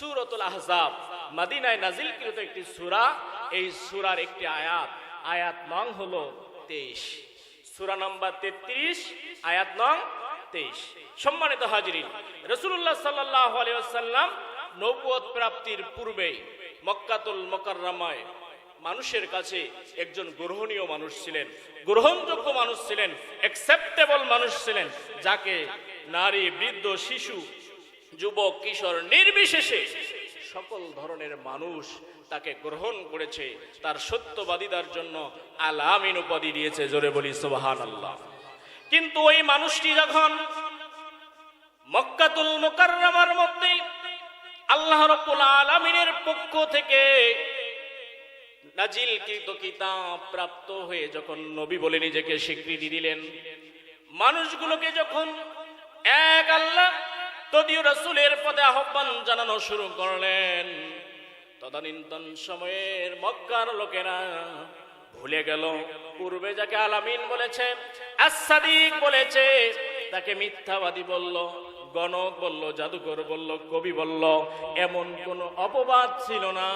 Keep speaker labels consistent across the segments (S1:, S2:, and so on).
S1: সূরাতুল আহজাব মদিনায় নাজিলকৃত একটি সূরা। এই সূরার একটি আয়াত নং হলো 23, সূরা নম্বর 33, আয়াত নং 23। সম্মানিত হাজিরিন, রাসূলুল্লাহ সাল্লাল্লাহু আলাইহি ওয়াসাল্লাম নবুয়ত প্রাপ্তির পূর্বে মক্কাতুল মুকাররমায় মানুষের কাছে একজন গ্রহণীয় মানুষ ছিলেন, গ্রহণযোগ্য মানুষ ছিলেন, অ্যাকসেপ্টেবল মানুষ ছিলেন, যাকে নারী, বৃদ্ধ, শিশু, যুবক, কিশোর নির্বিশেষে সকল ধরনের মানুষ তাকে গ্রহণ করেছে। তার সত্যবাদিতার জন্য আল আমিন উপাধি দিয়েছে। জোরে বলি সুবহানাল্লাহ। কিন্তু ওই মানুষটি যখন মক্কাতুল মুকাররমার মধ্যে আল্লাহ রাব্বুল আলামিনের পক্ষ থেকে নাজিলকৃত কিতাব প্রাপ্ত হয়ে যখন নবী বলে নিজেকে স্বীকৃতি দিলেন, মানুষগুলোকে যখন এক আল্লাহ তদীয় রাসূলের পথে আহ্বান জানানো শুরু করলেন, তদানীন্তন সময়ের মক্কার লোকেরা ভুলে গেল পূর্বে যাকে আলামিন বলেছে, আস-সাদিক বলেছে, তাকে মিথ্যাবাদী বলল, গণক বলল, জাদুকর বলল, কবি বলল। এমন কোন অপবাদ ছিল না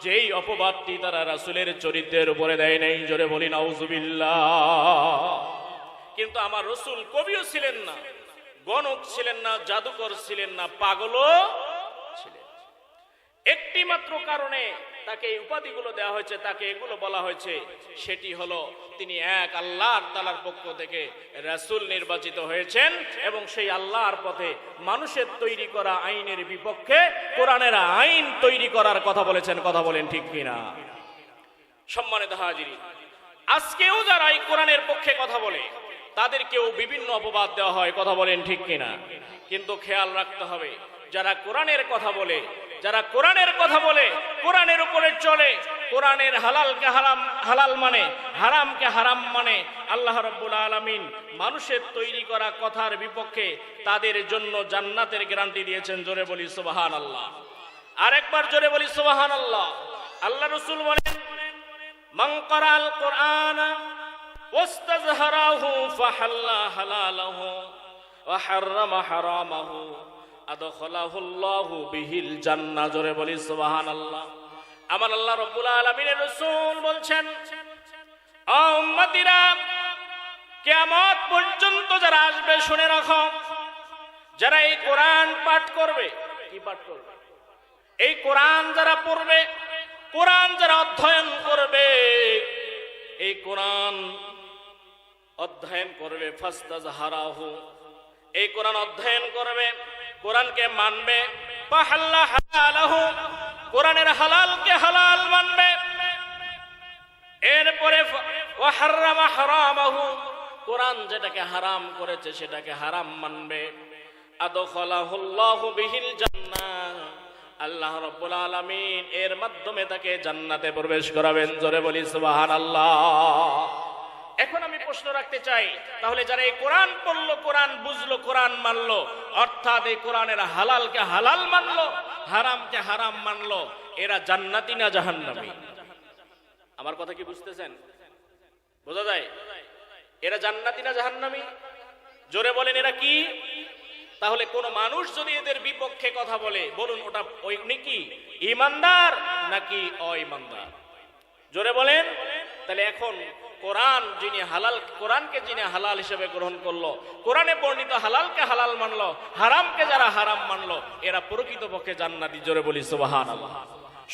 S1: যেই অপবাদটি তারা রাসূলের চরিত্রের উপরে দেয় নাই। জোরে বলি নাউজুবিল্লাহ। কিন্তু আমার রাসূল কবিও ছিলেন না, গণক ছিলেন না, জাদুকর ছিলেন না, পাগলও ছিলেন। একটি মাত্র কারণে তাকে এই উপাধিগুলো দেওয়া হয়েছে, তাকে এগুলো বলা হয়েছে, সেটি হলো তিনি এক আল্লাহ তাআলার পক্ষ থেকে রাসূল নির্বাচিত হয়েছেন এবং সেই আল্লাহর পথে মানুষের তৈরি করা আইনের বিপক্ষে কোরআনের আইন তৈরি করার কথা বলেছেন। কথা বলেন ঠিক কিনা? সম্মানিত হাজিরিন, আজকেও যারা এই কোরআনের পক্ষে কথা বলে তাদেরকেও বিভিন্ন অপবাদ দেওয়া হয়। কথা বলেন ঠিক কিনা? কিন্তু খেয়াল রাখতে হবে, যারা কোরআনের কথা বলে, যারা কোরআনের কথা বলে, কোরআনের উপরে চলে, কোরআনের হালালকে হালাল মানে, হারামকে হারাম মানে, আল্লাহ রাব্বুল আলামিন মানুষের তৈরি করা কথার বিপক্ষে তাদের জন্য জান্নাতের গ্যারান্টি দিয়েছেন। জোরে বলি সুবহানাল্লাহ। আরেকবার জোরে বলি সুবহানাল্লাহ। আল্লাহ রাসূল বলেন, মান ক্বারাআল কুরআনা ওয়াস্তাযহারাহু ফাহাল্লা হালালাহু ওয়া হাররামা হারামাহু আদখালাহুল্লাহু বিহিল জান্নাহ। জোরে বলি সুবহানাল্লাহ। আমার আল্লাহ রাব্বুল আলামিনের রাসূল বলছেন, ও উম্মতিরা, কিয়ামত পর্যন্ত যারা আসবে শুনে রাখো, যারা এই কোরআন পাঠ করবে, কি পাঠ করবে? এই কোরআন যারা পড়বে, কোরআন যারা অধ্যয়ন করবে, এই কোরআন অধ্যয়ন করবে, ফাস্তাযহারাহু, এই কোরআন অধ্যয়ন করবে, কোরআনকে মানবে, ফাহাল্লা হালালাহু, কোরআনের হালালকে হালাল মানবে, এরপরে ওয়া হাররামা হারামাহু, কোরআন যেটাকে হারাম করেছে সেটাকে হারাম মানবে, আদখালাহুল্লাহু বিহিল জান্নাহ, আল্লাহ রাব্বুল আলামিন এর মাধ্যমে তাকে জান্নাতে প্রবেশ করাবেন। জোরে বলি সুবহানাল্লাহ। এখন আমি প্রশ্ন রাখতে চাই, তাহলে যারা এই কোরআন পড়লো, কোরআন বুঝলো, কোরআন মানলো, অর্থাৎ এই কোরআনের হালালকে হালাল মানলো, হারামকে হারাম মানলো, এরা জান্নাতি না জাহান্নামী? আমার কথা কি বুঝতেছেন? বোঝা যায়? এরা জান্নাতি না জাহান্নামী? জোরে বলেন, এরা কি? তাহলে কোন মানুষ যদি এদের বিপক্ষে কথা বলে, বলুন ওটা ওই কি ঈমানদার নাকি অঈমানদার? জোরে বলেন। তাহলে এখন কোরআন যিনি হালাল, কোরআনকে যিনি হালাল হিসেবে গ্রহণ করলো, কোরআনে বর্ণিত হালালকে হালাল মানলো, হারামকে যারা হারাম মানলো, এরা প্রকৃতপক্ষে জান্নাতি। জোরে বলি সুবহানাল্লাহ।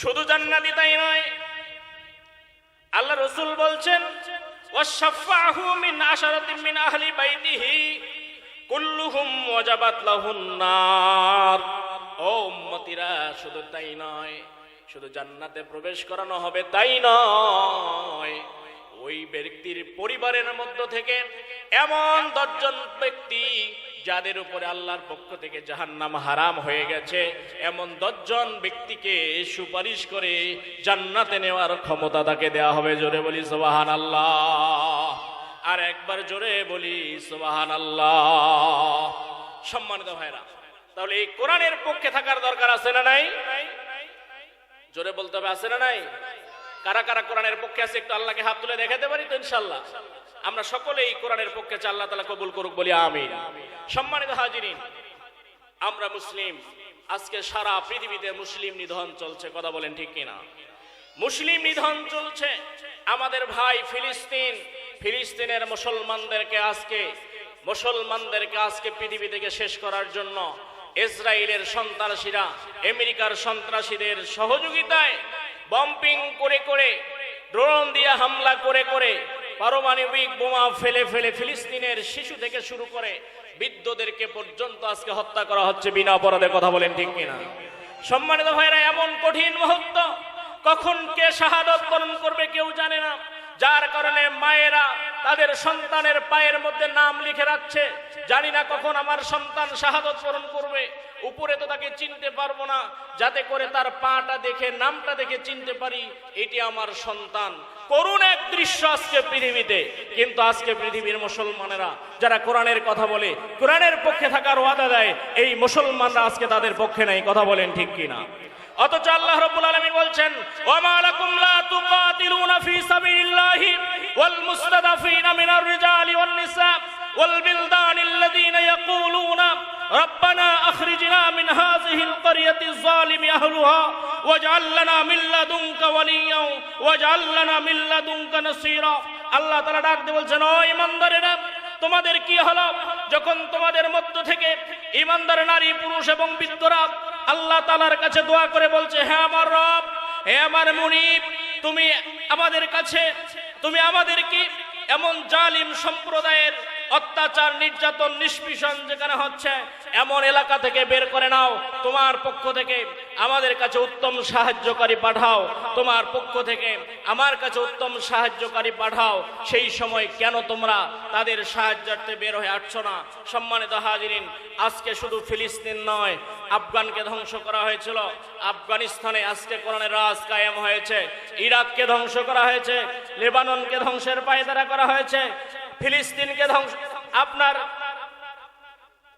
S1: শুধু জান্নাতি তাই নয়, আল্লাহ রাসূল বলছেন, ওয়াশফাহু মিন আশরাতিন মিন আহলি বাইতিহি কুল্লুহুম ওয়াজাবাত লাহুন নার। ও উম্মতিরা, শুধু তাই নয়, শুধু জান্নাতে প্রবেশ করানো হবে তাই নয়, ওই ব্যক্তির পরিবারের মধ্য থেকে এমন 10 জন ব্যক্তি যাদের উপরে আল্লাহর পক্ষ থেকে জাহান্নাম হারাম হয়ে গেছে, এমন 10 জন ব্যক্তিকে সুপারিশ করে জান্নাতে নেওয়ার ক্ষমতা তাকে দেওয়া হবে। জোরে বলি সুবহানাল্লাহ। আর একবার জোরে বলি সুবহানাল্লাহ। সম্মানিত ভাইরা, তাহলে এই কোরআনের পক্ষে থাকার দরকার আছে না নাই? জোরে বলতে হবে, আছে না নাই? কারা কারা কোরআনের পক্ষে আছে একটু আল্লাহকে হাত তুলে দেখাতে পারি তো? ইনশাআল্লাহ আমরা সকলেই কোরআনের পক্ষে আল্লাহ তাআলা কবুল করুক, বলি আমিন। সম্মানিত হাজিরিন, আমরা মুসলিম, আজকে সারা পৃথিবীতে মুসলিম নিধন চলছে, কথা বলেন ঠিক কিনা? মুসলিম নিধন চলছে। আমাদের ভাই ফিলিস্তিনের মুসলমানদেরকে আজকে পৃথিবী থেকে শেষ করার জন্য ইসরায়েলের সন্ত্রাসীরা আমেরিকার সন্ত্রাসীদের সহযোগিতায় বম্পিং করে ড্রোন দিয়ে হামলা করে পারমাণবিক বোমা ফেলে ফিলিস্তিনের শিশু থেকে শুরু করে বৃদ্ধদেরকে পর্যন্ত আজকে হত্যা করা হচ্ছে বিনা অপরাধে, কথা বলেন ঠিক কিনা? সম্মানিত ভাইরা, এমন কঠিন মুহূর্ত কখন কে শাহাদত বরণ করবে কেউ জানে না, যার কারণে মায়েরা তাদের সন্তানের পায়ের মধ্যে নাম লিখে রাখছে, জানি না কখন আমার সন্তান শাহাদত বরণ করবে। উপরে তো তাকে চিনতে পারবো না, যাতে করে তার পাটা দেখে নামটা দেখে চিনতে পারি এটি আমার সন্তান। করুণ এক দৃশ্য আজকে পৃথিবীতে। কিন্তু আজকে পৃথিবীর মুসলমানেরা যারা কোরআনের কথা বলে, কোরআনের পক্ষে থাকার ওয়াদা দেয়, এই মুসলমানরা আজকে তাদের পক্ষে নাই, কথা বলেন ঠিক কিনা? অথচ আল্লাহ রাব্বুল আলামিন বলছেন, ওয়ামা লাকুম লা তুকাতিলুনা ফি সাবিলিল্লাহি ওয়াল মুস্তাদাফিনা মিনার রিজালি ওয়ান নিসা ওয়াল বিলদানিল্লাযীনা ইয়াকুলুনা রব্বানা আখরিজনা মিন হাযিহিল ক্বরিয়াতিজ যালিমি আহলুহা ওয়াজআল লানা মিন লাদুনকা ওয়ালিয়্যা ওয়াজআল লানা মিন লাদুনকা নাসীরা। আল্লাহ তাআলা ডাক দিয়ে বলছেন, ও ঈমানদারেরা, তোমাদের কি হলো যখন তোমাদের মধ্য থেকে ঈমানদার নারী, পুরুষ এবং বৃদ্ধরা আল্লাহ তাআলার কাছে দোয়া করে বলছে, হে আমার রব, হে আমার মুনিব, তুমি আমাদেরকে এমন জালিম সম্প্রদায়ের অত্যাচার, নির্যাতন, নিষ্পীষণ যেখানে হচ্ছে এমন এলাকা থেকে বের করে নাও। তোমার পক্ষ থেকে আমাদের কাছে উত্তম সাহায্যকারী পাঠাও, তোমার পক্ষ থেকে আমার কাছে উত্তম সাহায্যকারী পাঠাও। সেই সময় কেন তোমরা তাদের সাহায্যার্থে বের হয়ে আসছো না? সম্মানিত হাজিরিন, আজকে শুধু ফিলিস্তিন নয়, আফগানকে ধ্বংস করা হয়েছিল, আফগানিস্তানে আজকে কোরআনের রাজ কায়েম হয়েছে, ইরাককে ধ্বংস করা হয়েছে, লেবাননকে ধ্বংসের পায়তারা করা হয়েছে, ফিলিস্তিনকে ধ্বংস, আপনার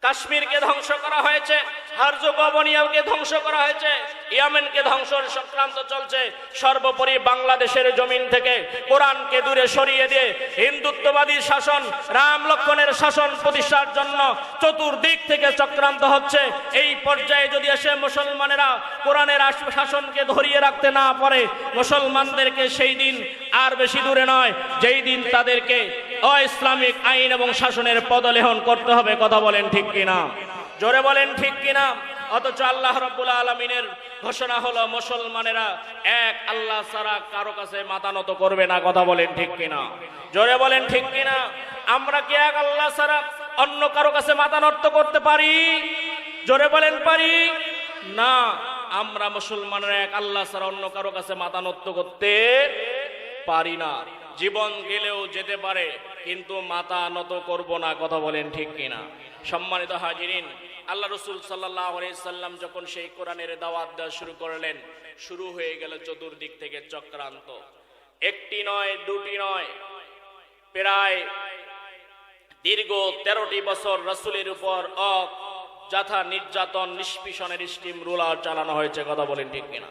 S1: কাশ্মীরকে ধ্বংস করা হয়েছে, হারজোগোভিনাকে ধ্বংস করা হয়েছে, ইয়েমেনকে ধ্বংসের চক্রান্ত চলছে। সর্বোপরি বাংলাদেশের জমিন থেকে কোরআনকে দূরে সরিয়ে দিয়ে হিন্দুত্ববাদী শাসন, রাম লক্ষ্মণের শাসন প্রতিষ্ঠার জন্য চতুর্দিক থেকে চক্রান্ত হচ্ছে। এই পর্যায়ে যদি এসে মুসলমানেরা কোরআনের শাসনকে ধরিয়ে রাখতে না পারে, মুসলমানদেরকে সেই দিন আর বেশি দূরে নয়, যেই দিন তাদেরকে অইসলামিক আইন এবং শাসনের পদলেহন করতে হবে, কথা বলেন ঠিক কিনা? জোরে বলেন ঠিক কিনা? অথচ আল্লাহ রাব্বুল আলামিনের ঘোষণা হলো, মুসলমানেরা এক আল্লাহ ছাড়া কারো কাছে মাথা নত করবে না, কথা বলেন ঠিক কিনা? জোরে বলেন ঠিক কিনা? আমরা কি এক আল্লাহ ছাড়া অন্য কারো কাছে মাথা নত করতে পারি? জোরে বলেন পারি না। আমরা মুসলমানেরা এক আল্লাহ ছাড়া অন্য কারো কাছে মাথা নত করতে পারি না। জীবন গেলেও যেতে পারে, কিন্তু মাথা নত করব না, কথা বলেন ঠিক কিনা? সম্মানিত হাজিরিন, আল্লাহ রাসূল সাল্লাল্লাহু আলাইহি সাল্লাম যখন সেই কোরআনের দাওয়াত দেওয়া শুরু করলেন, শুরু হয়ে গেল চতুর্দিক থেকে চক্রান্ত। একটি নয়, দুটি নয়, প্রায় দীর্ঘ 13টি বছর রাসূলের উপর যথা নির্যাতন, নিষ্পীষণের স্টিম রোলার চালানো হয়েছে, কথা বলেন ঠিক কিনা?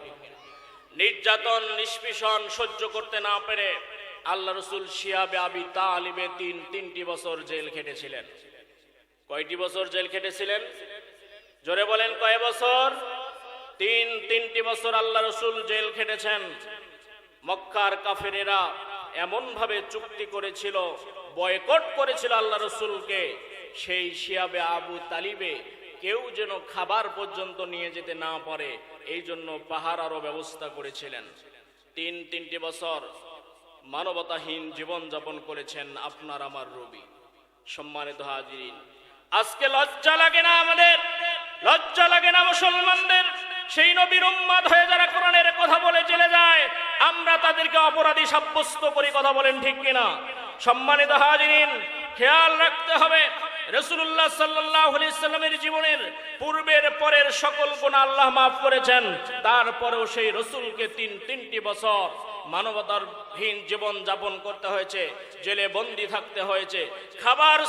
S1: নির্যাতন, নিষ্পীষণ সহ্য করতে না পেরে আল্লাহ রাসূল শিয়াবে আবি তালিবে তিনটি বছর জেল খেটেছিলেন। কয়টি বছর জেল খেটেছিলেন? জোরে বলেন, কয় বছর? তিনটি বছর আল্লাহ রাসূল জেল খেটেছেন। মক্কার কাফেরেরা এমন ভাবে চুক্তি করেছিল, বয়কট করেছিল আল্লাহ রাসূলকে, সেই শিয়াবে আবু তালিবে কেউ যেন খাবার পর্যন্ত নিয়ে যেতে না পারে, এই জন্য পাহারারও ব্যবস্থা করেছিলেন। তিনটি বছর মানবতাহীন জীবন যাপন করেছেন আপনার আমার নবী। সম্মানিত হাজিরিন, আজকে লজ্জা লাগে না আমাদের? লজ্জা লাগে না মুসলমানদের? সেই নবীর উম্মত হয়ে যারা কোরআনের কথা বলে জেলে যায়, আমরা তাদেরকে অপরাধী সাব্যস্ত করি, কথা বলেন ঠিক কিনা? সম্মানিত হাজিরিন, খেয়াল রাখতে হবে, রাসূলুল্লাহ সাল্লাল্লাহু আলাইহি সাল্লামের জীবনের পূর্বের পরের সকল গুনাহ আল্লাহ মাফ করেছেন। তারপরেও সেই রাসূলকে তিনটি বছর মানবতাহীন জীবন যাপন করতে হয়েছে, জেলে বন্দী থাকতে হয়েছে। খাবার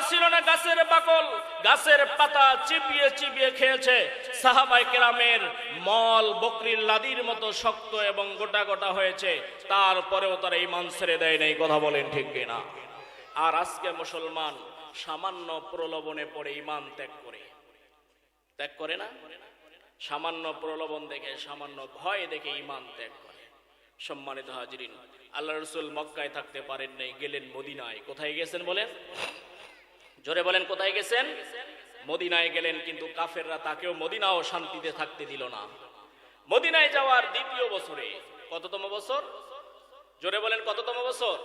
S1: ছিল না, গাছের বাকল, গাছের পাতা চিবিয়ে চিবিয়ে খেয়েছে। সাহাবায়ে কেরামের মল বকরির লাদির মতো শক্ত এবং গোটা গোটা হয়েছে, তারপরেও তারা ঈমান ছেড়ে দেয় নাই, কথা বলেন ঠিক কিনা? আর আজকে মুসলমান সামান্য প্রলোভনে পড়ে ঈমান ত্যাগ করে। ত্যাগ করে না? সামান্য প্রলোভন দেখে, সামান্য ভয় দেখে ঈমান ত্যাগ করে। সম্মানিত হাজিরিন, আল্লাহ রাসূল মক্কায় থাকতে পারেন নাই, গেলেন মদিনায়। কোথায় গেছেন বলেন? জোরে বলেন, কোথায় গেছেন? মদিনায় গেলেন, কিন্তু কাফেররা তাকেও মদিনাও শান্তিতে থাকতে দিল না। মদিনায় যাওয়ার দ্বিতীয় বছরে, কততম বছর? জোরে বলেন, কততম বছর?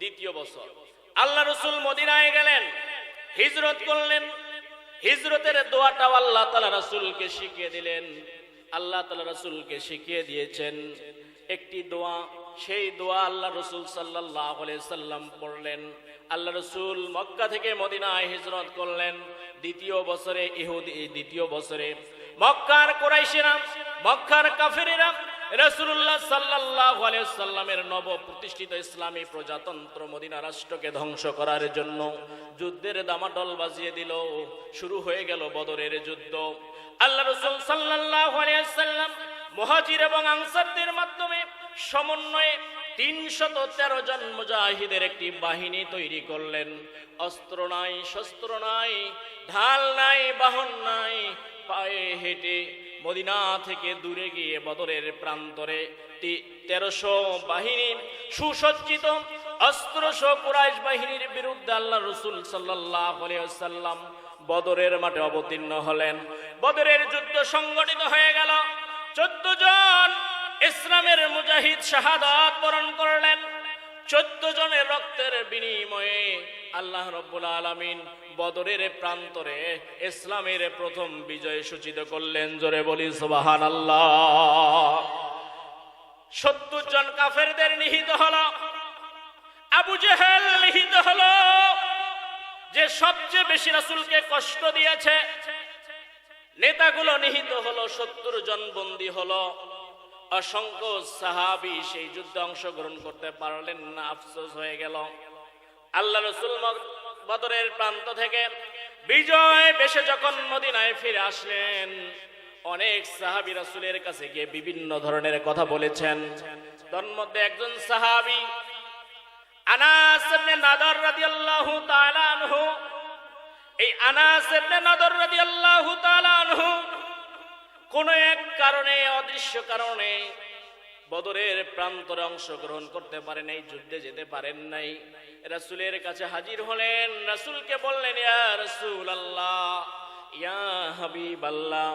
S1: দ্বিতীয় বছর। আল্লাহ রাসূল মদিনায় গেলেন, হিজরত করলেন। হিজরতের দোয়াটাও আল্লাহ তাআলা রাসূলকে শিখিয়ে দিলেন। আল্লাহ তাআলা রাসূলকে শিখিয়ে দিয়েছেন একটি দোয়া। সেই দোয়া আল্লাহ রাসূল সাল্লাল্লাহু আলাইহি সাল্লাম পড়লেন। আল্লাহ রাসূল মক্কা থেকে মদিনায় হিজরত করলেন দ্বিতীয় বছরে। দ্বিতীয় বছরে মক্কার কুরাইশেরা, মক্কার কাফেরেরা রাসূলুল্লাহ সাল্লাল্লাহু আলাইহি সাল্লামের নব প্রতিষ্ঠিত ইসলামী প্রজাতন্ত্র মদিনা রাষ্ট্রকে ধ্বংস করার জন্য যুদ্ধের দামাডল বাজিয়ে দিল। শুরু হয়ে গেল বদরের যুদ্ধ। আল্লাহ রাসূল সাল্লাল্লাহু আলাইহি সাল্লাম মুহাজির এবং আনসারদের মাধ্যমে সমন্বয়ে 313 জন মুজাহিদের একটি বাহিনী তৈরি করলেন। অস্ত্র নাই, শস্ত্র নাই, ঢাল নাই, বাহন নাই, পায়ে হেঁটে মদিনা থেকে দূরে গিয়ে বদরের প্রান্তরে 1300 বাহিনী সুসজ্জিত অস্ত্রসহ কুরাইশ বাহিনীর বিরুদ্ধে আল্লাহ রাসূল সাল্লাল্লাহু আলাইহি ওয়াসাল্লাম বদরের মাঠে অবতীর্ণ হলেন। বদরের যুদ্ধ সংগঠিত হয়ে গেল। 14 জন ইসলামের মুজাহিদ শাহাদাত বরণ করলেন। 14 জনের রক্তের বিনিময়ে আল্লাহ রাব্বুল আলামিন বদরের প্রান্তরে ইসলামের প্রথম বিজয় সূচিত করলেন। জোরে বলি সুবহানাল্লাহ। 70 জন কাফেরদের নিহত হলো। আবু জেহেল নিহত হলো, যে সবচেয়ে বেশি রাসূলকে কষ্ট দিয়েছে। নেতাগুলো নিহত হলো, 70 জন বন্দী হলো। অসংখ্য সাহাবী সেই যুদ্ধে অংশগ্রহণ করতে পারলেন না, আফসোস হয়ে গেল। আল্লাহ রাসূল বদরের প্রান্ত থেকে বিজয় বেশে যখন মদিনায় ফিরে আসলেন, অনেক সাহাবী রাসূলের কাছে গিয়ে বিভিন্ন ধরনের কথা বলেছেন। তার মধ্যে একজন সাহাবী আনাস ইবনে নাদর রাদিয়াল্লাহু তাআলা আনহু, এই আনাস ইবনে নাদর রাদিয়াল্লাহু তাআলা আনহু কোন এক কারণে, অদৃশ্য কারণে বদরের প্রান্তরে অংশগ্রহণ করতে পারেন নাই, যুদ্ধে যেতে পারেন নাই। রাসূলের কাছে হাজির হলেন। রাসূলকে বললেন, ইয়া রাসূলুল্লাহ, ইয়া হাবিবাল্লাহ,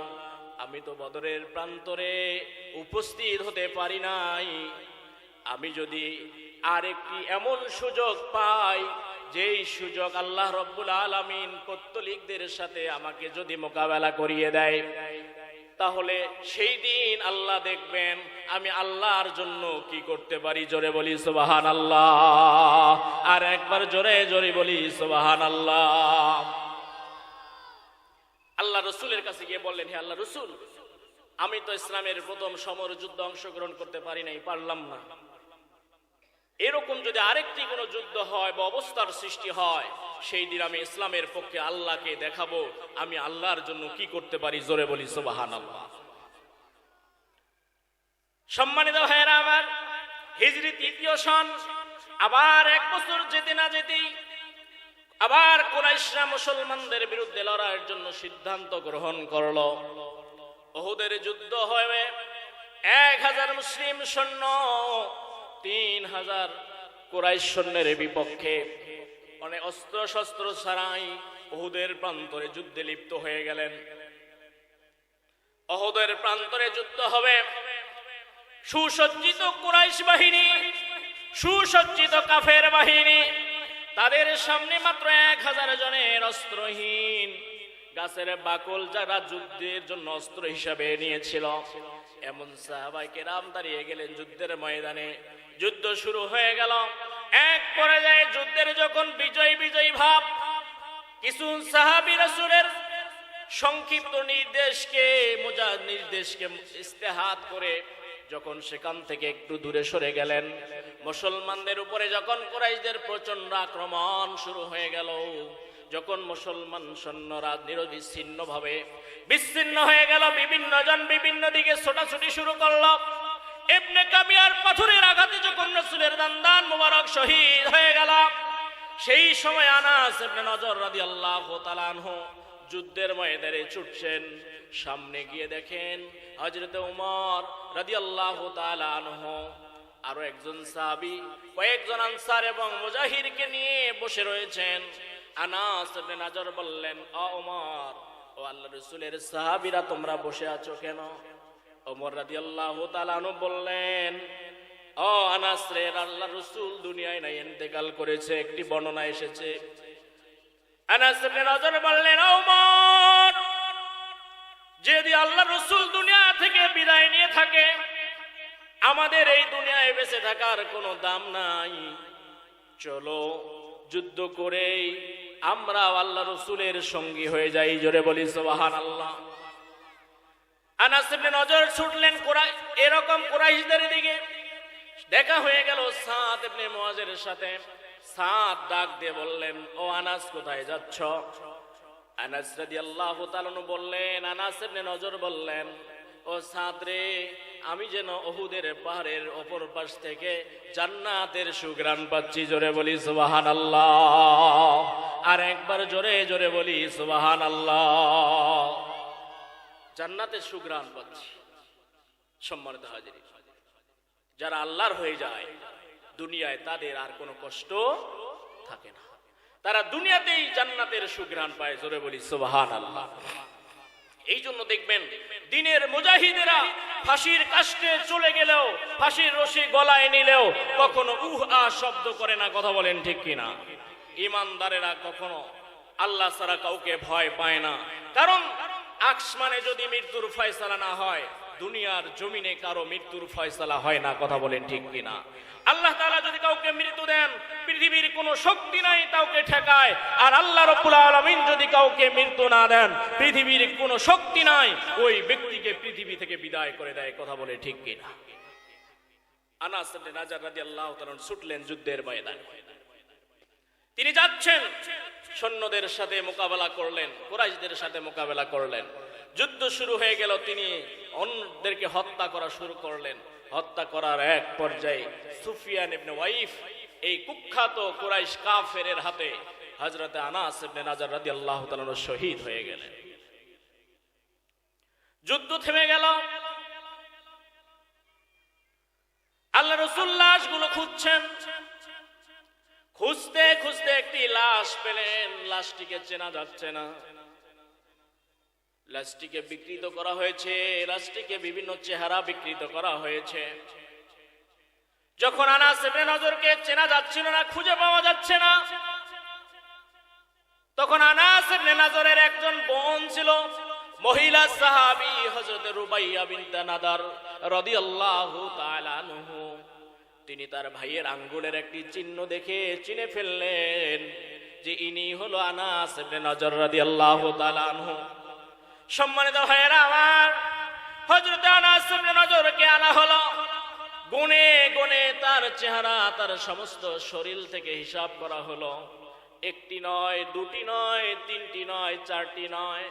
S1: আমি তো বদরের প্রান্তরে উপস্থিত হতে পারি নাই। আমি যদি আরেকটি এমন সুযোগ পাই, যেই সুযোগ আল্লাহ রাব্বুল আলামিন পত্তলিকদের সাথে আমাকে যদি মোকাবেলা করিয়ে দেয়, তাহলে সেই দিন আল্লাহ দেখবেন আমি আল্লাহর জন্য কি করতে পারি। জোরে বলি সুবহানাল্লাহ। আর একবার জোরে জোরে বলি সুবহানাল্লাহ। আল্লাহ রাসূলের কাছে গিয়ে বললেন, হে আল্লাহ রাসূল, আমি তো ইসলামের প্রথম সমর যুদ্ধে অংশগ্রহণ করতে পারি নাই, পারলাম না। এরকম যদি আরেকটি কোনো যুদ্ধ হয় বা অবস্থার সৃষ্টি হয়, সেই দিন আমি ইসলামের পক্ষে আল্লাহকে দেখাবো আমি আল্লাহর জন্য কি করতে পারি। জোরে বলি সুবহানাল্লাহ। সম্মানিত ভাইয়েরা আমার, হিজরি 3য় সন, আবার 1 বছর যেতে না যেতেই আবার কুরাইশরা মুসলমানদের বিরুদ্ধে লড়াইয়ের জন্য সিদ্ধান্ত গ্রহণ করলো। উহুদের যুদ্ধ হয়ে 1000 মুসলিম সৈন্য 3000 কুরাইশ সৈন্যের বিপক্ষে অনেক অস্ত্র শস্ত্র ছাড়াই উহুদের প্রান্তরে যুদ্ধে লিপ্ত হয়ে গেলেন। উহুদের প্রান্তরে যুদ্ধ হবে। সুসজ্জিত কুরাইশ বাহিনী, সুসজ্জিত কাফের বাহিনী, তাদের সামনে মাত্র 1000 জনের অস্ত্রহীন গাছের বাকল যারা যুদ্ধের জন্য অস্ত্র হিসাবে নিয়েছিল, এমন সাহাবায়ে কেরাম দাঁড়িয়ে গেলেন যুদ্ধের ময়দানে। যুদ্ধ শুরু হয়ে গেল। এক পর্যায়ে যুদ্ধের যখন বিজয় বিজয়ী ভাব, কিছু সাহাবী রাসূলের সংক্ষিপ্ত নির্দেশকে ইস্তেহাত করে যখন সেখান থেকে একটু দূরে সরে গেলেন, মুসলমানদের উপরে যখন কুরাইশদের প্রচন্ড আক্রমণ শুরু হয়ে গেল, যখন মুসলমান সৈন্যরা বিচ্ছিন্ন হয়ে গেল, বিভিন্ন জন বিভিন্ন দিকে ছোটাছুটি শুরু করলো। ইবনে কামিয়ার পাথরের আঘাতে যখন রাসূলের দান্দান মোবারক শহীদ হয়ে গেল, সেই সময় আনাস ইবনে নজর রাদিয়াল্লাহু তাআলা আনহু যুদ্ধের ময়দানে ছুটছেন। সামনে গিয়ে দেখেন হযরত ওমর রাদিয়াল্লাহু তাআলা আনহু আরো একজন সাহাবী, কয়েকজন আনসার এবং মুজাহিরকে নিয়ে বসে রয়েছেন। আনাস ইবনে নাজর বললেন, ও ওমর, ও আল্লাহর রাসূলের সাহাবীরা, তোমরা বসে আছো কেন? ওমর রাদিয়াল্লাহু তাআলা আনহু বললেন, ও আনাস রে, আল্লাহর রাসূল দুনিয়ায় নাই, ইন্তেকাল করেছে, একটি বর্ণনা এসেছে। আনাস ইবনে নাজর বললেন, ও ওমর, যদি আল্লাহর রাসূল দুনিয়া থেকে বিদায় নিয়ে থাকে, আমাদের এই দুনিয়ায় বেঁচে থাকার কোনো দাম নাই। চলো যুদ্ধ করেই আমরা আল্লাহ রাসূলের সঙ্গী হয়ে যাই। জোরে বলি সুবহানাল্লাহ। আনাস ইবনে নজর ছুটলেন এরকম কুরাইশদের দিকে। দেখা হয়ে গেল সাদ ইবনে মুআজের সাথে। সাদ ডাক দিয়ে বললেন, ও আনাস, কোথায় যাচ্ছ? আনাস রাদিয়াল্লাহু তাআলা বললেন, আনাস ইবনে নজর বললেন, ও সাদ রে, আমি যেন উহুদের পাহাড়ের অপর পাশ থেকে জান্নাতের সুঘ্রাণ পাচ্ছি। জোরে বলি সুবহানাল্লাহ। আর একবার জোরে জোরে বলি সুবহানাল্লাহ। জান্নাতের সুঘ্রাণ পাচ্ছি। সম্মানিত হাজিরিন, যারা আল্লাহর হয়ে যায় দুনিয়ায় তাদের আর কোনো কষ্ট থাকে না, তারা দুনিয়াতেই জান্নাতের সুঘ্রাণ পায়। জোরে বলি সুবহানাল্লাহ। এই জন্য দেখবেন দিনের মুজাহিদেরা ফাঁসির কাষ্টে চলে গেলেও, ফাঁসির রশি গলায় নিলেও কখনো উহা শব্দ করে না। কথা বলেন ঠিক কিনা? ইমানদারেরা কখনো আল্লাহ ছাড়া কাউকে ভয় পায় না। কারণ আসমানে যদি মৃত্যুর ফয়সালা না হয়, দুনিয়ার জমিনে কারো মৃত্যুর ফয়সালা হয় না। কথা বলেন ঠিক কিনা? আল্লাহ তাআলা যদি কাউকে মৃত্যু দেন, পৃথিবীর কোনো শক্তি নাই কাউকে ঠেকায়। আর আল্লাহ রাব্বুল আলামিন যদি কাউকে মৃত্যু না দেন, পৃথিবীর কোনো শক্তি নাই ওই ব্যক্তিকে পৃথিবী থেকে বিদায় করে দেয়। কথা বলে ঠিক কিনা? আনাস ইবনে নাজর রাদিয়াল্লাহু তাআলা ছুটলেন যুদ্ধের ময়দানে। তিনি যাচ্ছেন, সৈন্যদের সাথে মোকাবেলা করলেন, কুরাইশদের সাথে মোকাবেলা করলেন। যুদ্ধ শুরু হয়ে গেল, তিনি অন্যদেরকে হত্যা করা শুরু করলেন। হত্যা করার এক পর্যায়ে সুফিয়ান ইবনে ওয়াইফ, এই কুখ্যাত কুরাইশ কাফেরের হাতে হযরত আনাস ইবনে নাজর রাদিয়াল্লাহু তাআলা শহীদ হয়ে গেলেন। যুদ্ধ থেমে গেল। আল্লাহ রাসূল লাশগুলো খুঁজছেন। খুঁজতে খুঁজতে একটি লাশ পেলেন। লাশটিকে চেনা যাচ্ছে না। লাশটিকে বিকৃত করা হয়েছে, লাশটিকে বিভিন্ন চেহারা বিকৃত করা হয়েছে। যখন আনাস ইবনে নজরকে চেনা যাচ্ছিল না, খুঁজে পাওয়া যাচ্ছে না, তখন আনাস ইবনে নজরের একজন বোন ছিল, মহিলা সাহাবী হযরত রুবাইয়া বিনতে নাদার রাদিয়াল্লাহু তাআলা আনহু। তিনি তার ভাইয়ের আঙ্গুলের একটি চিহ্ন দেখে চিনে ফেললেন যে ইনি হলো আনাস ইবনে নজর রাদিয়াল্লাহু তাআলা আনহু। সম্মানিত ভাইয়েরা আমার, হযরত আনাস ইবনে নজরকে আনা হলো। গুনে গুনে তার চেহারা, তার সমস্ত শরীর থেকে হিসাব করা হলো। একটি নয়, দুটি নয়, তিনটি নয়, চারটি নয়,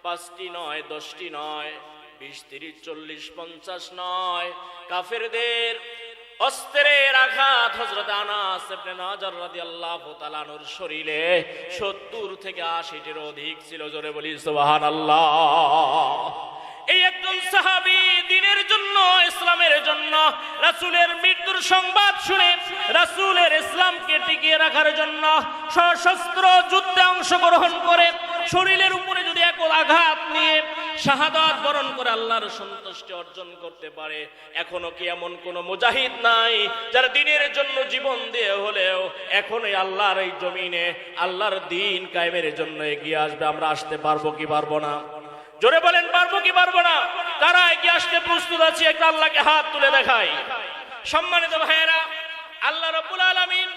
S1: পাঁচটি নয়, 10টি নয়, 20, 30, 40, 50 নয়। কাফেরদের অস্ত্রের আঘাত হযরত আনাস ইবনে নজর রাদিয়াল্লাহু তাআলা আনহুর শরীরে 70 থেকে 80টির অধিক ছিল। জোরে বলি সুবহানাল্লাহ। এই একজন সাহাবী দ্বীনের জন্য, ইসলামের জন্য, রাসূলের মৃত্যুর সংবাদ শুনে রাসূলের ইসলামকে টিকিয়ে রাখার জন্য সশস্ত্র যুদ্ধে অংশগ্রহণ করে শরীরের উপরে যদি এক আঘাত নিয়ে শাহাদাত বরণ করে আল্লাহর সন্তুষ্টি অর্জন করতে পারে, এখনো কি এমন কোন মুজাহিদ নাই যারা দ্বীনের জন্য জীবন দিয়ে হলেও এখনোই আল্লাহর এই জমিনে আল্লাহর দ্বীন কায়েমের জন্য এগিয়ে আসবে? আমরা আসতে পারবো কি পারবো না? জোরে বলেন, পারবো কি পারবো না? কারা এগিয়ে আসতে প্রস্তুত আছে? একটা আল্লাহকে হাত তুলে দেখাই। সম্মানিত ভাইয়েরা, আল্লাহ রাব্বুল আলামিন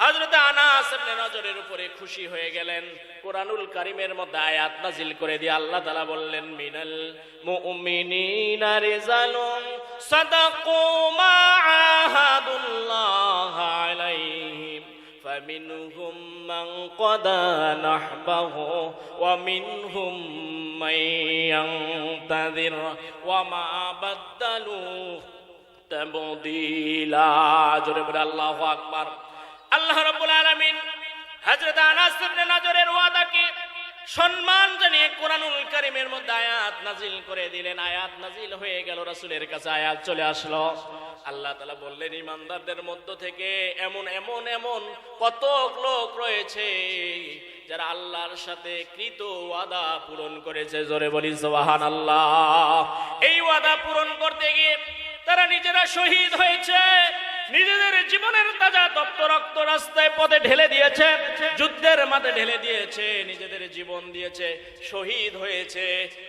S1: হযরত আনাস ইবনে নজরের উপরে খুশি হয়ে গেলেন। কুরআনুল কারীমের মধ্যে আয়াত নাযিল করে দিয়ে আল্লাহ তাআলা বললেন, মিনাল মুমিনিনা রিজালুন সাদাকু মা আহাদুল্লাহ আলাইহি ফামিনহুম মান ক্বাদা নাহবাহু ওয়া মিনহুম মান ইয়ানতাযির ওয়া মা বাদদালু তাবদীলা। জোরে বলে আল্লাহু আকবার। আল্লাহ রাব্বুল আলামিন হযরত আনাস ইবনে নজরের ওয়াদাকে সম্মান জানিয়ে কোরআনুল কারীমের মধ্যে আয়াত নাজিল করে দিলেন। আয়াত নাজিল হয়ে গেল, রাসূলের কাছে আয়াত চলে আসলো। আল্লাহ তাআলা বললেন, ঈমানদারদের মধ্য থেকে এমন এমন এমন কত লোক রয়েছে যারা আল্লাহর সাথে কৃত ওয়াদা পূরণ করেছে। জোরে বলি সুবহানাল্লাহ। এই ওয়াদা পূরণ করতে গিয়ে তারা নিজেরা শহীদ হয়েছে, নিজেদের জীবনের তাজা তপ্ত রক্ত রাস্তায় পথে ঢেলে দিয়েছে, যুদ্ধের মাঠে ঢেলে দিয়েছে, নিজেদের জীবন দিয়েছে, শহীদ হয়েছে।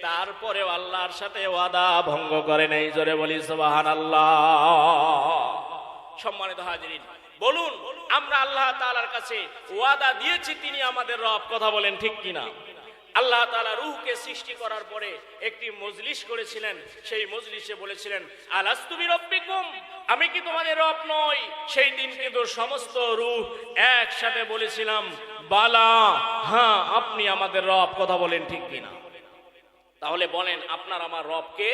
S1: তারপরেও আল্লাহর সাথে ওয়াদা ভঙ্গ করে নেই। জোরে বলি সুবহানাল্লাহ। সম্মানিত হাজিরিন, বলুন, আমরা আল্লাহ তাআলার কাছে ওয়াদা দিয়েছি, তিনি আমাদের রব। কথা বলেন ঠিক কিনা? আল্লাহ তাআলা রূহকে সৃষ্টি করার পরে একটি মজলিস করেছিলেন। সেই মজলিসে বলেছিলেন, আলাস্তু বিরব্বিকুম, আমি কি তোমাদের রব নই? সেই দিন কিন্তু সমস্ত রূহ একসাথে বলেছিলাম, বালা, হ্যাঁ আপনি আমাদের রব। কথা বলেন ঠিক কিনা? তাহলে বলেন, আপনার আমার রব কে?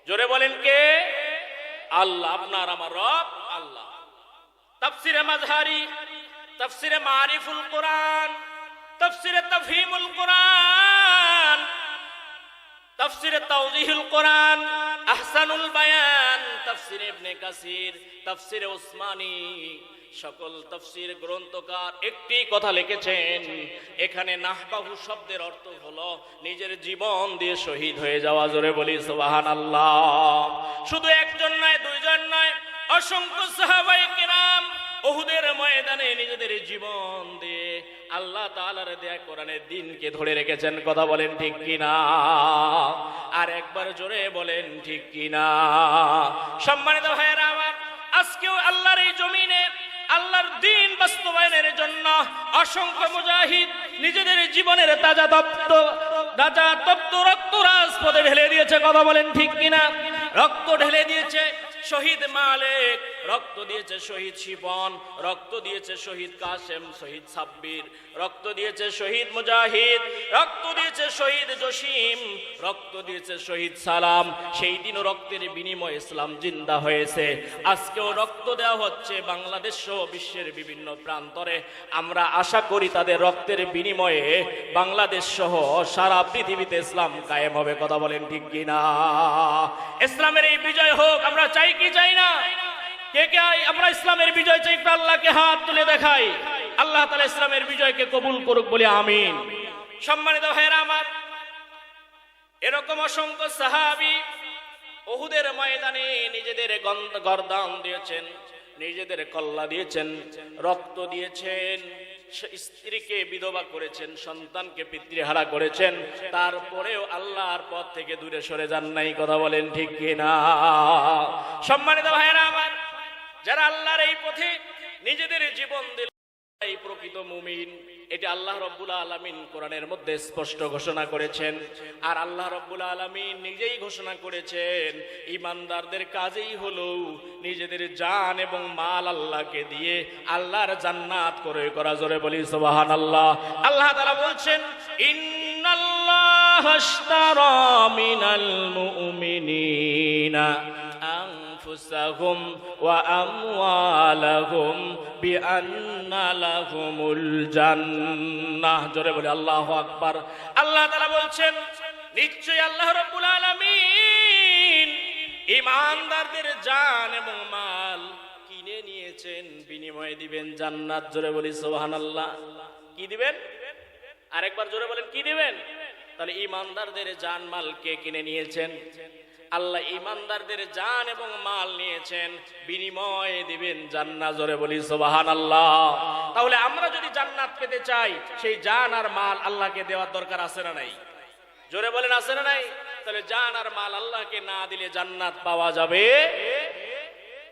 S1: জোরে বলেন, কে? আল্লাহ। আপনার আমার রব আল্লাহ। তাফসিরে মাযহারি, তাফসিরে মারিফুল কোরআন, তাফসিরে তাফহিমুল কোরআন, তাফসিরে তাওযীহুল কোরআন, আহসানুল বায়ান, তাফসিরে ইবনে কাসির, তাফসিরে উসমানী, সকল তাফসির গ্রন্থকার একটি কথা লিখেছেন, এখানে নাহবাহু শব্দের অর্থ হলো নিজের জীবন দিয়ে শহীদ হয়ে যাওয়া। জোরে বলি সুবহানাল্লাহ। শুধু একজন নয়, দুইজন নয়, অসংখ্য সাহাবায়ে কেরাম উহুদের ময়দানে নিজেদের জীবন দিয়ে আল্লাহ তাআলার দেয়া কোরআনের দ্বীনকে ধরে রেখেছেন। কথা বলেন ঠিক কিনা? আর একবার জোরে বলেন ঠিক কিনা? সম্মানিত ভাইয়েরা আমার, আজকেও আল্লাহর এই জমিনে আল্লাহর দ্বীন বাস্তবায়নের জন্য অসংখ্য মুজাহিদ নিজেদের জীবনের তাজা তপ্ত রক্ত রাজপথে ঢেলে দিয়েছে। কথা বলেন ঠিক কিনা? রক্ত ঢেলে দিয়েছে শহীদ মালিক, রক্ত দিয়েছে শহীদ শিবন, রক্ত দিয়েছে শহীদ কাসেম, শহীদ সাব্বির, রক্ত দিয়েছে শহীদ মুজাহিদ, রক্ত দিয়েছে শহীদ জসিম, রক্ত দিয়েছে শহীদ সালাম। সেই দিনও রক্তের বিনিময়ে ইসলাম জিন্দা হয়েছে। আজকেও রক্ত দেওয়া হচ্ছে বাংলাদেশ সহ বিশ্বের বিভিন্ন প্রান্তরে। আমরা আশা করি তাদের রক্তের বিনিময়ে বাংলাদেশ সহ সারা পৃথিবীতে ইসলাম কায়েম হবে। কথা বলেন ঠিক কিনা? ইসলামের এই বিজয় হোক, আমরা চাই কি চাই না? কে কে আমরা ইসলামের বিজয় চাই? একটু আল্লাহকে হাত তুলে দেখাই। আল্লাহ তাআলা ইসলামের বিজয়কে কবুল করুক বলে আমিন। সম্মানিত ভাইয়েরা আমার, এরকম অসংখ্য সাহাবী উহুদের ময়দানে নিজেদের গর্দান দিয়েছেন, নিজেদের কল্লা দিয়েছেন, রক্ত দিয়েছেন, স্ত্রীকে বিধবা করেছেন, সন্তানকে পিতৃহারা করেছেন, তারপরেও আল্লাহর পথ থেকে দূরে সরে যান নাই। কথা বলেন ঠিক কিনা? সম্মানিত ভাইয়েরা আমার, যারা আল্লাহর এই পথে নিজেদের জীবন দিল, এই প্রকৃত মুমিন। এটা আল্লাহ রাব্বুল আলামিন কোরআনের মধ্যে স্পষ্ট ঘোষণা করেছেন। আর আল্লাহ রাব্বুল আলামিন নিজেই ঘোষণা করেছেন, ঈমানদারদের কাজেই হলো নিজেদের জান এবং মাল আল্লাহকে দিয়ে আল্লাহর জান্নাত ক্রয় করা। জোরে বলি সুবহানাল্লাহ। আল্লাহ তাআলা বলছেন, ইন্নাল্লাহা আশতারা মিনাল মুমিনিনা আনফুসাহুম ওয়া আমওয়ালাহুম বিআন্না লাহুমুল জান্নাহ। জোরে বলি আল্লাহু আকবার। আল্লাহ তাআলা বলছেন, নিশ্চয়ই আল্লাহ রাব্বুল আলামিন ঈমানদারদের জান এবং মাল কিনে নিয়েছেন, বিনিময়ে দিবেন জান্নাত। জোরে বলি সুবহানাল্লাহ। কি দিবেন? আরেকবার জোরে বলেন, কি দিবেন? তাহলে ঈমানদারদের জান মাল কে কিনে নিয়েছেন? আল্লাহ ঈমানদারদের জান এবং মাল নিয়েছেন, বিনিময়ে দিবেন জান্নাত। জোরে বলি সুবহানাল্লাহ। তাহলে আমরা যদি জান্নাত পেতে চাই, সেই জান আর মাল আল্লাহকে দেওয়ার দরকার আছে না নাই? জোরে বলেন, আছে না নাই? তাহলে জান আর মাল আল্লাহকে না দিলে জান্নাত পাওয়া যাবে?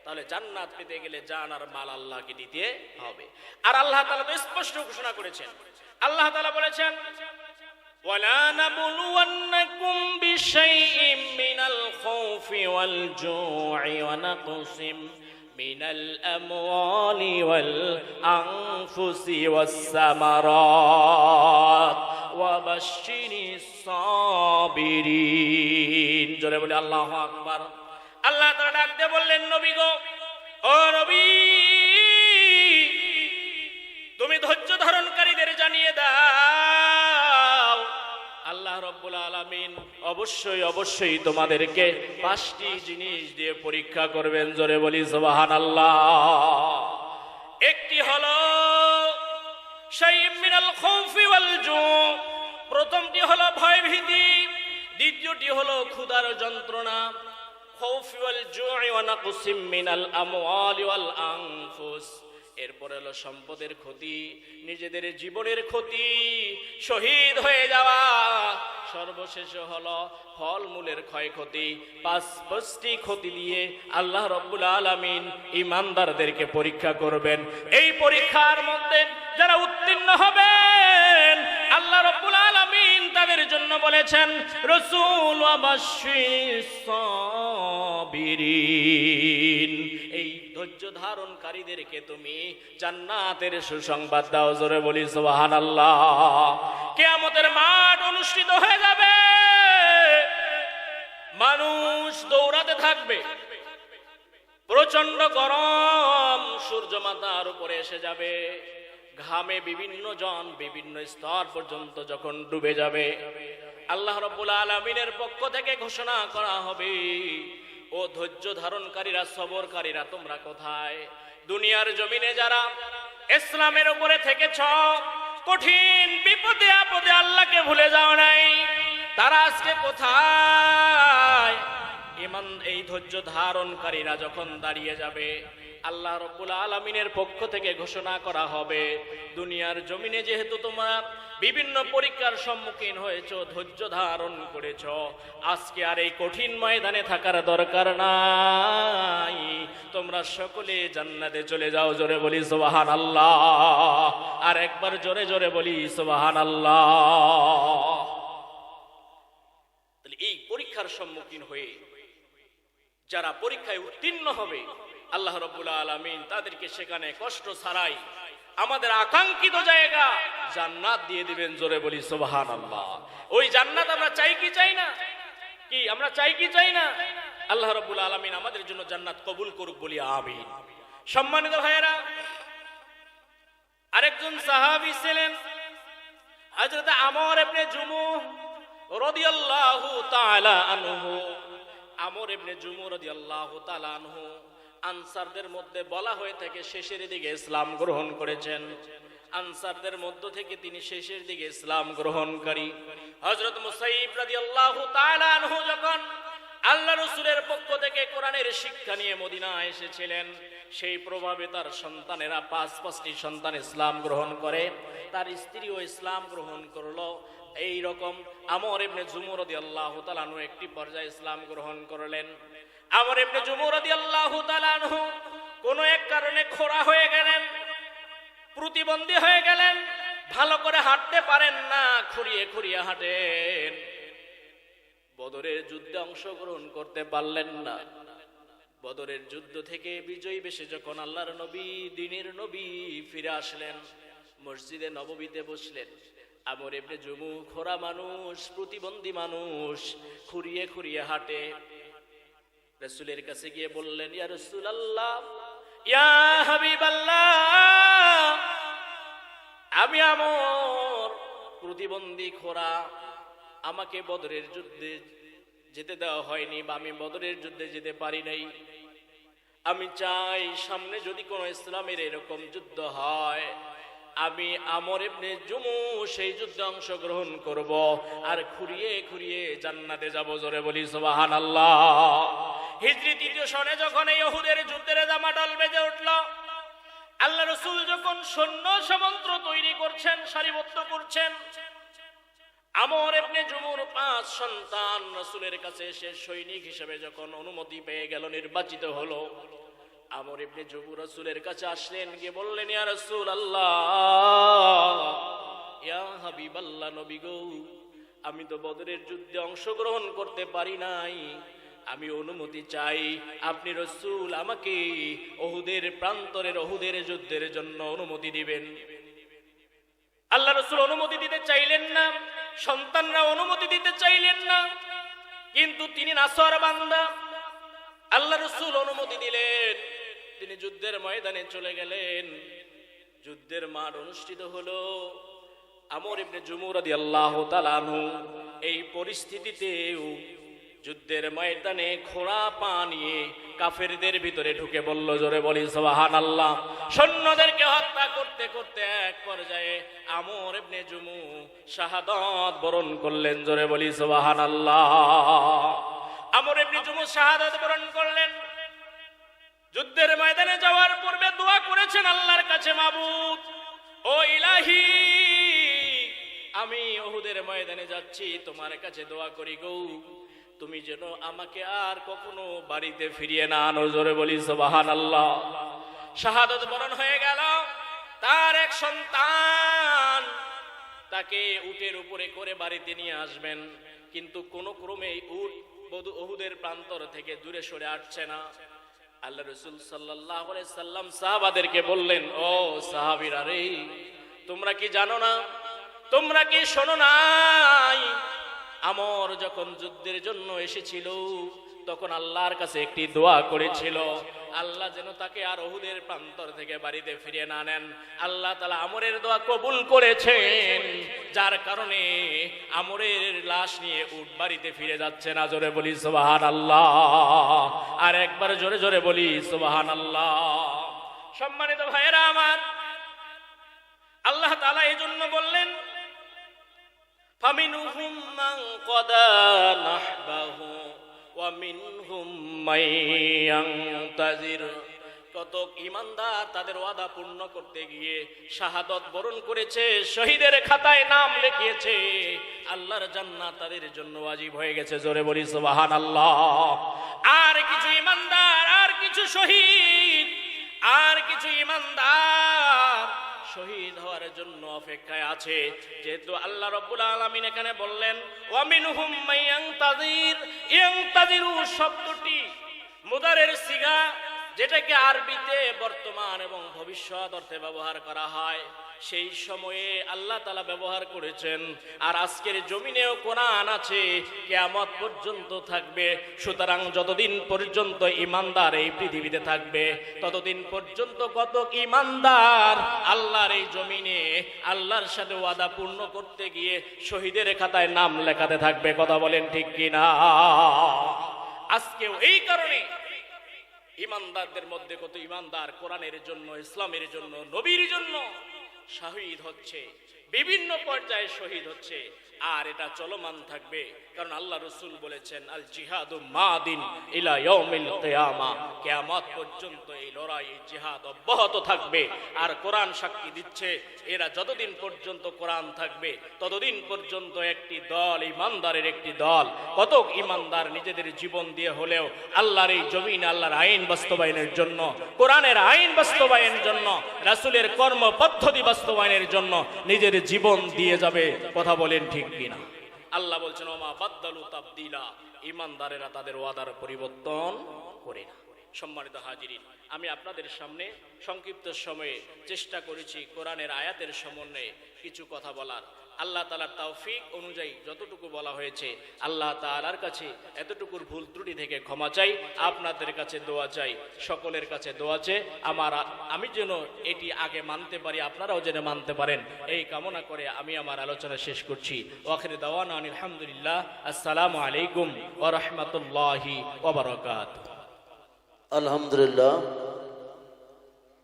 S1: তাহলে জান্নাত পেতে গেলে জান আর মাল আল্লাহকে দিতে হবে। আর আল্লাহ তাআলা তো স্পষ্ট ঘোষণা করেছেন। আল্লাহ তাআলা বলেছেন, ওয়ালা নাবলুওয়ান্নাকুম বিশাইইম মিনাল খাউফি ওয়াল জু'i ওয়া নাকসিম মিনাল আমওয়ালি ওয়াল আনফুসি ওয়াস সামারাত ওয়া বাশশিরিস সাবিরিন। জোরে বলি আল্লাহু আকবার। আল্লাহ তাআলা ডাক দিয়ে বললেন, নবী গো, ও নবী, তুমি ধৈর্য ধারণকারীদের জানিয়ে দাও রাব্বুল আলামিন অবশ্যই অবশ্যই তোমাদেরকে 5টি জিনিস দিয়ে পরীক্ষা করবেন। জোরে বলি সুবহানাল্লাহ। একটি হলো শাইউম মিনাল খাউফি ওয়াল জু, প্রথমটি হলো ভয় ভীতি, দ্বিতীয়টি হলো ক্ষুধার যন্ত্রণা, খাউফি ওয়াল জু'i ওয়া নাকসিম মিনাল আমওয়ালি ওয়াল আনফুস, এরপরে হলো সম্পদের ক্ষতি, নিজেদের জীবনের ক্ষতি, শহীদ হয়ে যাওয়া, সর্বশেষ হলো ফলমূলের ক্ষয়ক্ষতি। 5টি ক্ষতি দিয়ে আল্লাহ রাব্বুল আলামিন ঈমানদারদেরকে পরীক্ষা করবেন। এই পরীক্ষার মধ্যে যারা উত্তীর্ণ হবেন আল্লাহ রাব্বুল আলামিন তাদের জন্য বলেছেন রাসূল ওয়া বাশশিরিস সাবিরিন, এই ধৈর্য ধারণকারীদেরকে তুমি জান্নাতের সুসংবাদ দাও। জোরে বলি সুবহানাল্লাহ। কিয়ামতের মাঠ অনুষ্ঠিত হয়ে যাবে, মানুষ দৌড়াতে থাকবে, প্রচন্ড গরম, সূর্য মাথার উপরে এসে যাবে, ঘামে বিভিন্ন জন বিভিন্ন স্তর পর্যন্ত যখন ডুবে যাবে, আল্লাহ রাব্বুল আলামিনের পক্ষ থেকে ঘোষণা করা হবে, ও ধৈর্য ধারণকারীরা, সবরকারীরা, তোমরা কোথায়? দুনিয়ার জমিনে যারা ইসলামের উপরে থেকেছ, কঠিন বিপদে আপদে আল্লাহকে ভুলে যাও নাই, তারা আজকে কোথায়? ইমান এই ধৈর্য ধারণকারীরা যখন দাঁড়িয়ে যাবে, আল্লাহ রাব্বুল আলামিনের পক্ষ থেকে ঘোষণা করা হবে, দুনিয়ার জমিনে যেহেতু তোমরা বিভিন্ন পরীক্ষার সম্মুখীন হয়েছো, ধৈর্য ধারণ করেছো, আজকে আর এই কঠিন ময়দানে থাকার দরকার নাই, তোমরা সকলে জান্নাতে চলে যাও। জোরে বলি সুবহানাল্লাহ। আর একবার জোরে জোরে বলি সুবহানাল্লাহ। তাহলে এই পরীক্ষার সম্মুখীন হয়ে যারা পরীক্ষায় উত্তীর্ণ হবে আল্লাহ রাব্বুল আলামিন তাদেরকে সেখানে কষ্ট ছাড়াই আমাদের আকাঙ্ক্ষিত জায়গা জান্নাত দিয়ে দিবেন। জোরে বলি সুবহানাল্লাহ। ওই জান্নাত আমরা চাই কি চাই না? কি আমরা চাই কি চাই না? আল্লাহ রাব্বুল আলামিন আমাদের জন্য জান্নাত কবুল করুক, বলি আমিন। সম্মানিত ভাইয়েরা, আরেকজন সাহাবী ছিলেন হযরত আমর ইবনে জুমুহ রাদিয়াল্লাহু তাআলা আনহু। আমর ইবনে জুমুহ রাদিয়াল্লাহু তাআলা আনহু আনসারদের মধ্যে বলা হয়ে থাকে শেষের দিকে ইসলাম গ্রহণ করেছেন। আনসারদের মধ্য থেকে তিনি শেষের দিকে ইসলাম গ্রহণকারী। হযরত মুসাইব রাদিয়াল্লাহু তাআলা আনহু যখন আল্লাহ রাসূলের পক্ষ থেকে কোরআনের শিক্ষা নিয়ে মদিনায় এসেছিলেন, সেই প্রভাবে তার সন্তানেরা 5টি সন্তান ইসলাম গ্রহণ করে, তার স্ত্রীও ইসলাম গ্রহণ করলো। এই রকম আমর ইবনে জুমুহ রাদিয়াল্লাহু তাআলা আনহু একটি পর্যায়ে ইসলাম গ্রহণ করলেন। আমর ইবনে জুমুহ রাদিয়াল্লাহু তাআলা আনহু কোন এক কারণে খোঁড়া হয়ে গেলেন, প্রতিবন্ধী হয়ে গেলেন, ভালো করে হাঁটতে পারেন না, খুঁড়িয়ে খুঁড়িয়ে হাঁটেন। বদরের যুদ্ধে অংশগ্রহণ করতে পারলেন না। বদরের যুদ্ধ থেকে বিজয়ী বেশে যখন আল্লাহর নবী, দ্বীনের নবী ফিরে আসলেন, মসজিদে নববীতে বসলেন। আমর ইবনে জুমুহ খোঁড়া মানুষ, প্রতিবন্ধী মানুষ, খুঁড়িয়ে খুঁড়িয়ে হাঁটে। রাসূলের কাছে গিয়ে বললেন, ইয়া রাসূলুল্লাহ, ইয়া হাবিবাল্লাহ, আমি আমর প্রতিবন্ধী খোঁড়া, আমাকে বদরের যুদ্ধে যেতে দেওয়া হয়নি, বা আমি বদরের যুদ্ধে যেতে পারি নাই। আমি চাই সামনে যদি কোনো ইসলামের এরকম যুদ্ধ হয়, আমি আমর ইবনে জুমুহ সেই যুদ্ধে অংশগ্রহণ করব, আর খুঁড়িয়ে খুঁড়িয়ে জান্নাতে যাব। জোরে বলি সুবহানাল্লাহ। হিজরি 3য় সনে যখন এই উহুদের যুদ্ধের দামাডাল বেজে উঠল, আল্লাহ রাসূল যখন সৈন্য সামন্ত তৈরি করছেন, সারিবদ্ধ করছেন, আমর ইবনে জুমুহর 5 সন্তান রাসূলের কাছে এসে সৈনিক হিসেবে যখন অনুমতি পেয়ে গেল, নির্বাচিত হলো, আমর ইবনে জুমুহ রাসূলের কাছে আসলেন, গিয়ে বললেন, ইয়া রাসূলুল্লাহ, ইয়া হাবিবাল্লাহ, নবী গো, আমি তো বদরের যুদ্ধে অংশগ্রহণ করতে পারি নাই, আমি অনুমতি চাই, আপনি রাসূল আমাকে উহুদের প্রান্তরের উহুদের যুদ্ধের জন্য অনুমতি দিবেন। আল্লাহ রাসূল অনুমতি দিতে চাইলেন না, সন্তানরা অনুমতি দিতে চাইলেন না, কিন্তু তিনি নাসর বান্দা, আল্লাহ রাসূল অনুমতি দিলেন। তিনি যুদ্ধের ময়দানে চলে গেলেন। যুদ্ধের মাঠ অনুষ্ঠিত হলো। আমর ইবনে জুমুহ রাদিয়াল্লাহু তাআলা আনহু এই পরিস্থিতিতেও যুদ্ধের ময়দানে খোঁড়া পা নিয়ে কাফেরদের ভিতরে ঢুকে বলল, জোরে বলি সুবহানাল্লাহ। সৈন্যদেরকে হত্যা করতে করতে এক পর্যায়ে আমর ইবনে জুমু শাহাদাত বরণ করলেন, জোরে বলি সুবহানাল্লাহ। আমর ইবনে জুমু শাহাদাত বরণ করলেন। যুদ্ধের ময়দানে যাওয়ার পূর্বে দোয়া করেছেন আল্লাহর কাছে, মাবুদ ও ইলাহি, আমি উহুদের ময়দানে যাচ্ছি, তোমার কাছে দোয়া করি গো, তুমি যেন আমাকে আর কখনো বাড়িতে ফিরিয়ে না আনো, জোরে বলি সুবহানাল্লাহ। শাহাদাত বরণ হয়ে গেল। তার এক সন্তান তাকে উটের উপরে করে বাড়িতে নিয়ে আসবেন, কিন্তু কোন ক্রমে উট উহুদের প্রান্তর থেকে দূরে সরে আসছে না। আল্লাহ রাসূল সাল্লাল্লাহু আলাইহি সাল্লাম সাহাবাদেরকে বললেন, ও সাহাবীরা রে, তোমরা কি জানো না, তোমরা কি শোনো নাই, আমর যখন যুদ্ধের জন্য এসেছিল তখন আল্লাহর কাছে একটি দোয়া করেছিল, আল্লাহ যেন তাকে আর উহুদের প্রান্তর থেকে বাড়িতে ফিরিয়ে না নেন। আল্লাহ তাআলা আমরের দোয়া কবুল করেছেন, যার কারণে আমরের লাশ নিয়ে উট বাড়িতে ফিরে যাচ্ছে না, জোরে বলি সুবহানাল্লাহ। আর একবার জোরে জোরে বলি সুবহানাল্লাহ। সম্মানিত ভাইয়েরা আমার, আল্লাহ তাআলা এই জন্য বললেন, ফামিনহুম মান কাদা নাহবাহু ওয়া মিনহুম মাইয়ান্তাজির। কতক ঈমানদার তাদের ওয়াদা পূর্ণ করতে গিয়ে শাহাদাত বরণ করেছে, শহীদের খাতায় নাম লিখিয়েছে, আল্লাহর জান্নাত তাদের জন্য ওয়াজিব হয়ে গেছে, জোরে বলি সুবহানাল্লাহ। আর কিছু ঈমানদার, আর কিছু শহীদ, আর কিছু ঈমানদার শহীদ হওয়ার জন্য অপেক্ষায় আছে। যেহেতু আল্লাহ রাব্বুল আলামিন এখানে বললেন ওয়া মিনহুম মাইয়ান্তাজির, ইয়ান্তাজিরু শব্দটি মুদারের সিগা, যেটাকে আরবিতে বর্তমান এবং ভবিষ্যৎ অর্থে ব্যবহার করা হয়, সেই সময়ে আল্লাহ তাআলা ব্যবহার করেছেন। আর আজকের জমিনেও কোরআন আছে, কিয়ামত পর্যন্ত থাকবে। সুতরাং যতদিন পর্যন্ত ঈমানদার এই পৃথিবীতে থাকবে, ততদিন পর্যন্ত কত ঈমানদার আল্লাহর এই জমিনে আল্লাহর সাথে ওয়াদা পূর্ণ করতে গিয়ে শহীদের খাতায় নাম লেখাতে থাকবে। কথা বলেন ঠিক কিনা? আজকেও এই কারণে ঈমানদারদের মধ্যে কত ঈমানদার কোরআনের জন্য, ইসলামের জন্য, নবীর জন্য শহীদ হচ্ছে, বিভিন্ন পর্যায়ে শহীদ হচ্ছে। আর এটা চলমান থাকবে, কারণ আল্লাহ রাসূল বলেছেন, আল জিহাদু মাদিন ইলা ইয়াউমিল কিয়ামা, কিয়ামত পর্যন্ত এই লড়াই, এই জিহাদ অব্যাহত থাকবে। আর কোরআন সাক্ষী দিচ্ছে, এরা যতদিন পর্যন্ত কোরআন থাকবে ততদিন পর্যন্ত একটি দল, ঈমানদারের একটি দল, কতক ঈমানদার নিজেদের জীবন দিয়ে হলেও আল্লাহর এই জমিনে আল্লাহর আইন বাস্তবায়নের জন্য, কোরআনের আইন বাস্তবায়নের জন্য, রাসূলের কর্ম পদ্ধতি বাস্তবায়নের জন্য নিজের জীবন দিয়ে যাবে। কথা বলেন ঠিক কিনা? আল্লাহ বলছেন, ওমা বাদদালু তাবদীলা, ঈমানদারেরা তাদের ওয়াদার পরিবর্তন করে না। সম্মানিত হাজিরিন, আমি আপনাদের সামনে সংক্ষিপ্ত সময়ে চেষ্টা করেছি কোরআনের আয়াতের সমন্বয়ে কিছু কথা বলার। আল্লাহ তাআলার তৌফিক অনুযায়ী যতটুকু বলা হয়েছে, আল্লাহ তাআলার কাছে এতটুকুর ভুল ত্রুটি থেকে ক্ষমা চাই, আপনাদের কাছে দোয়া চাই, সকলের কাছে দোয়া চাই, আমি যেন এটি আগে মানতে পারি, আপনারাও যেন মানতে পারেন, এই কামনা করে আমি আমার আলোচনা শেষ করছি। ওয়াখিরু দাওয়ানা আলহামদুলিল্লাহ। আসসালামু আলাইকুম ওয়া রাহমাতুল্লাহি ওয়া বারাকাতুহু।
S2: আলহামদুলিল্লাহ,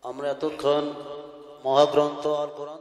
S2: আমরা এতক্ষণ মহাগ্রন্থ আল কোরআন